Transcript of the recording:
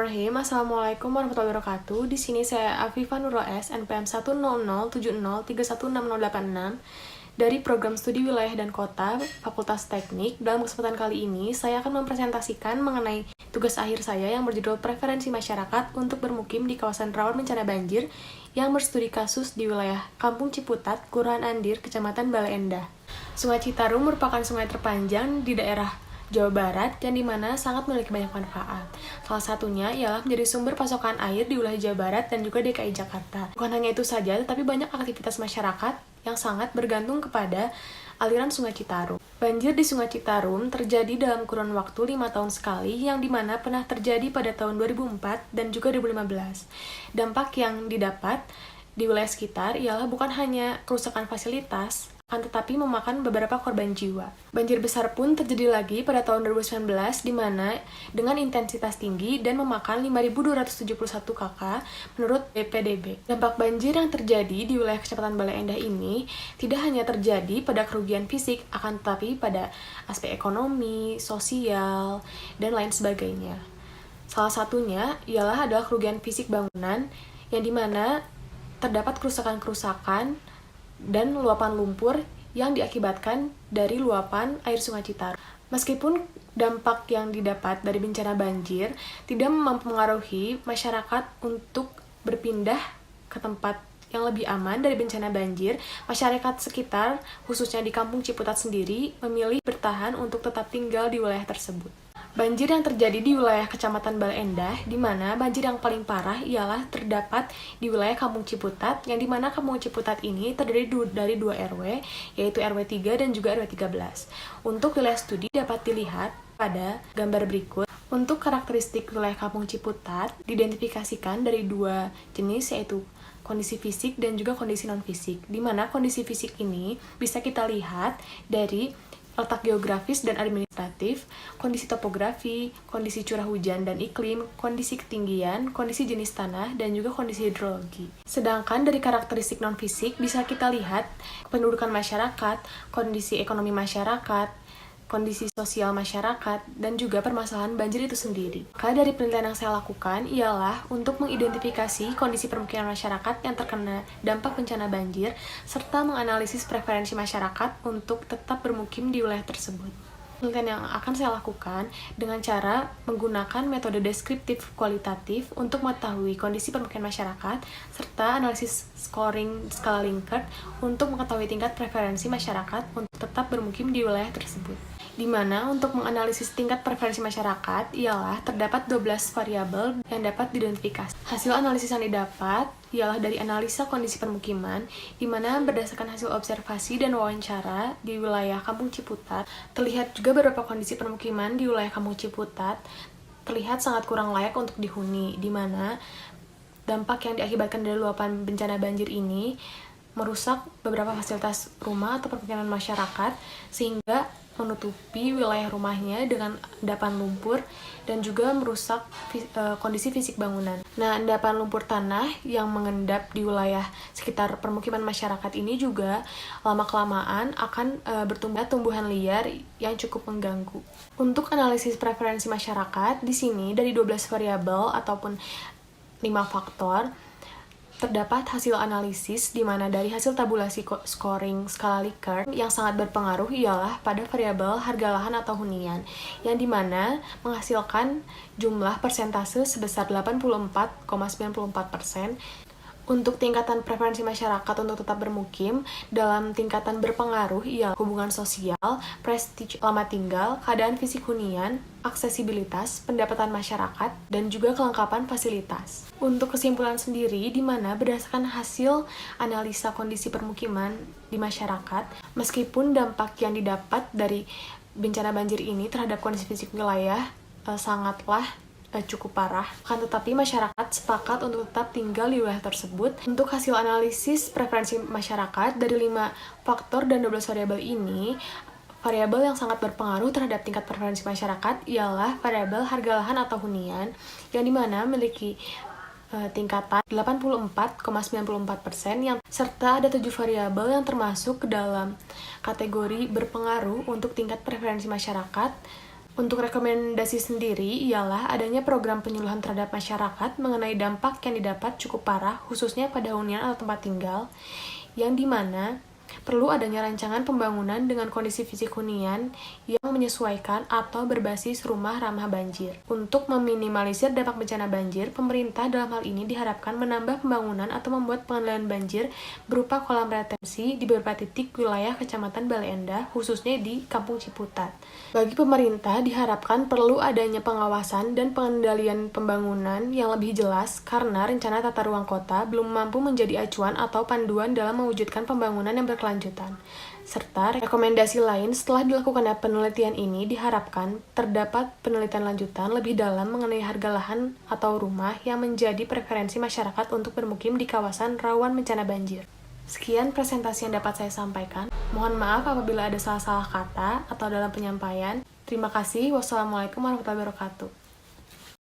Bismillahirrahmanirrahim. Assalamualaikum warahmatullahi wabarakatuh. Di sini saya Afifah Nurul S, NPM 10070316086 dari Program Studi Wilayah dan Kota, Fakultas Teknik. Dalam kesempatan kali ini, saya akan mempresentasikan mengenai tugas akhir saya yang berjudul Preferensi Masyarakat untuk Bermukim di Kawasan Rawan Bencana Banjir yang berstudi kasus di wilayah Kampung Ciputat, Kelurahan Andir, Kecamatan Bale Endah. Sungai Citarum merupakan sungai terpanjang di daerah Jawa Barat yang dimana sangat memiliki banyak manfaat. Salah satunya ialah menjadi sumber pasokan air di wilayah Jawa Barat dan juga DKI Jakarta. Bukan hanya itu saja, tetapi banyak aktivitas masyarakat yang sangat bergantung kepada aliran Sungai Citarum. Banjir di Sungai Citarum terjadi dalam kurun waktu 5 tahun sekali, yang dimana pernah terjadi pada tahun 2004 dan juga 2015. Dampak yang didapat di wilayah sekitar ialah bukan hanya kerusakan fasilitas, akan tetapi memakan beberapa korban jiwa. Banjir besar pun terjadi lagi pada tahun 2019, di mana dengan intensitas tinggi dan memakan 5.271 kakak menurut BPDB. Dampak banjir yang terjadi di wilayah Kecamatan Bale Endah ini tidak hanya terjadi pada kerugian fisik, akan tetapi pada aspek ekonomi, sosial, dan lain sebagainya. Salah satunya ialah adalah kerugian fisik bangunan, yang dimana terdapat kerusakan-kerusakan dan luapan lumpur yang diakibatkan dari luapan air Sungai Citarum. Meskipun dampak yang didapat dari bencana banjir tidak mempengaruhi masyarakat untuk berpindah ke tempat yang lebih aman dari bencana banjir, masyarakat sekitar, khususnya di Kampung Ciputat sendiri, memilih bertahan untuk tetap tinggal di wilayah tersebut. Banjir yang terjadi di wilayah Kecamatan Bale Endah, di mana banjir yang paling parah ialah terdapat di wilayah Kampung Ciputat, yang dimana Kampung Ciputat ini terdiri dari 2 RW, yaitu RW 3 dan juga RW 13. Untuk wilayah studi dapat dilihat pada gambar berikut. Untuk karakteristik wilayah Kampung Ciputat diidentifikasikan dari 2 jenis, yaitu kondisi fisik dan juga kondisi non-fisik, di mana kondisi fisik ini bisa kita lihat dari letak geografis dan administratif, kondisi topografi, kondisi curah hujan dan iklim, kondisi ketinggian, kondisi jenis tanah, dan juga kondisi hidrologi. Sedangkan dari karakteristik non-fisik bisa kita lihat pendudukan masyarakat, kondisi ekonomi masyarakat, kondisi sosial masyarakat, dan juga permasalahan banjir itu sendiri. Maka dari penelitian yang saya lakukan ialah untuk mengidentifikasi kondisi permukiman masyarakat yang terkena dampak bencana banjir, serta menganalisis preferensi masyarakat untuk tetap bermukim di wilayah tersebut. Penelitian yang akan saya lakukan dengan cara menggunakan metode deskriptif kualitatif untuk mengetahui kondisi permukiman masyarakat, serta analisis scoring skala Likert untuk mengetahui tingkat preferensi masyarakat untuk tetap bermukim di wilayah tersebut. Di mana untuk menganalisis tingkat preferensi masyarakat ialah terdapat 12 variabel yang dapat diidentifikasi. Hasil analisis yang didapat ialah dari analisa kondisi permukiman, di mana berdasarkan hasil observasi dan wawancara di wilayah Kampung Ciputat, terlihat juga beberapa kondisi permukiman di wilayah Kampung Ciputat terlihat sangat kurang layak untuk dihuni, di mana dampak yang diakibatkan dari luapan bencana banjir ini merusak beberapa fasilitas rumah atau permukiman masyarakat, sehingga menutupi wilayah rumahnya dengan endapan lumpur dan juga merusak kondisi fisik bangunan. Nah, endapan lumpur tanah yang mengendap di wilayah sekitar permukiman masyarakat ini juga lama-kelamaan akan bertumbuh tumbuhan liar yang cukup mengganggu. Untuk analisis preferensi masyarakat, di sini dari 12 variabel ataupun 5 faktor, terdapat hasil analisis di mana dari hasil tabulasi scoring skala Likert yang sangat berpengaruh ialah pada variabel harga lahan atau hunian, yang dimana menghasilkan jumlah persentase sebesar 84,94%. Untuk tingkatan preferensi masyarakat untuk tetap bermukim, dalam tingkatan berpengaruh ialah hubungan sosial, prestige lama tinggal, keadaan fisik hunian, aksesibilitas, pendapatan masyarakat, dan juga kelengkapan fasilitas. Untuk kesimpulan sendiri, di mana berdasarkan hasil analisa kondisi permukiman di masyarakat, meskipun dampak yang didapat dari bencana banjir ini terhadap kondisi fisik wilayah sangatlah cukup parah, akan tetapi masyarakat sepakat untuk tetap tinggal di wilayah tersebut. Untuk hasil analisis preferensi masyarakat dari 5 faktor dan 12 variabel ini, variabel yang sangat berpengaruh terhadap tingkat preferensi masyarakat ialah variabel harga lahan atau hunian, yang dimana memiliki tingkatan 84,94%, yang serta ada 7 variabel yang termasuk ke dalam kategori berpengaruh untuk tingkat preferensi masyarakat, Untuk rekomendasi sendiri ialah adanya program penyuluhan terhadap masyarakat mengenai dampak yang didapat cukup parah, khususnya pada hunian atau tempat tinggal, yang dimana perlu adanya rancangan pembangunan dengan kondisi fisik hunian yang menyesuaikan atau berbasis rumah ramah banjir. Untuk meminimalisir dampak bencana banjir, pemerintah dalam hal ini diharapkan menambah pembangunan atau membuat pengendalian banjir berupa kolam retensi di beberapa titik wilayah Kecamatan Bale Endah, khususnya di Kampung Ciputat. Bagi pemerintah, diharapkan perlu adanya pengawasan dan pengendalian pembangunan yang lebih jelas karena rencana tata ruang kota belum mampu menjadi acuan atau panduan dalam mewujudkan pembangunan yang berkelanjutan. Serta rekomendasi lain setelah dilakukannya penelitian ini diharapkan terdapat penelitian lanjutan lebih dalam mengenai harga lahan atau rumah yang menjadi preferensi masyarakat untuk bermukim di kawasan rawan bencana banjir. Sekian presentasi yang dapat saya sampaikan. Mohon maaf apabila ada salah-salah kata atau dalam penyampaian. Terima kasih. Wassalamualaikum warahmatullahi wabarakatuh.